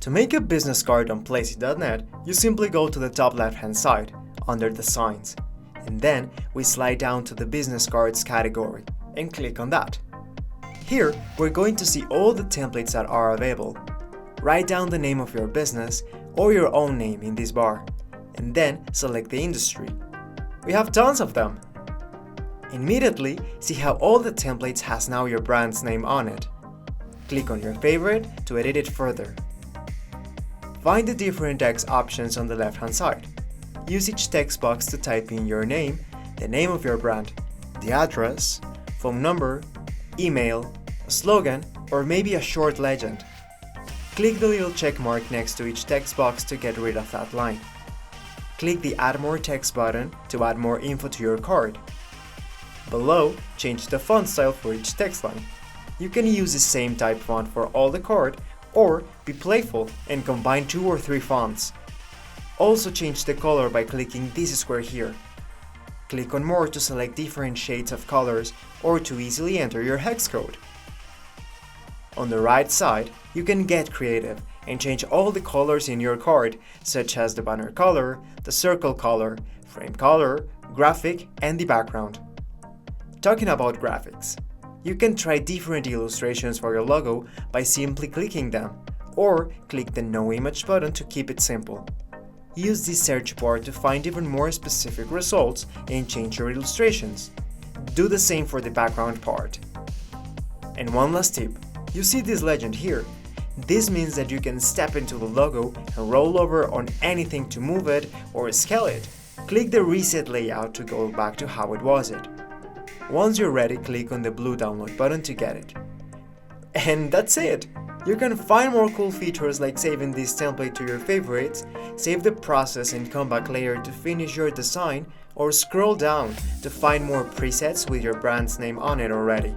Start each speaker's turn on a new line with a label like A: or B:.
A: To make a business card on Placeit.net, you simply go to the top left-hand side, under the signs, and then we slide down to the business cards category and click on that. Here, we're going to see all the templates that are available. Write down the name of your business or your own name in this bar, and then select the industry. We have tons of them. Immediately, see how all the templates has now your brand's name on it. Click on your favorite to edit it further. Find the different text options on the left-hand side. Use each text box to type in your name, the name of your brand, the address, phone number, email, a slogan, or maybe a short legend. Click the little check mark next to each text box to get rid of that line. Click the Add More Text button to add more info to your card. Below, change the font style for each text line. You can use the same type font for all the card, or be playful and combine 2 or 3 fonts. Also change the color by clicking this square here. Click on More to select different shades of colors or to easily enter your hex code. On the right side, you can get creative and change all the colors in your card, such as the banner color, the circle color, frame color, graphic, and the background. Talking about graphics, you can try different illustrations for your logo by simply clicking them, or click the No Image button to keep it simple. Use this search bar to find even more specific results and change your illustrations. Do the same for the background part. And one last tip, you see this legend here. This means that you can step into the logo and roll over on anything to move it or scale it. Click the Reset Layout to go back to how it was. Once you're ready, click on the blue download button to get it. And that's it! You can find more cool features like saving this template to your favorites, save the process and come back later to finish your design, or scroll down to find more presets with your brand's name on it already.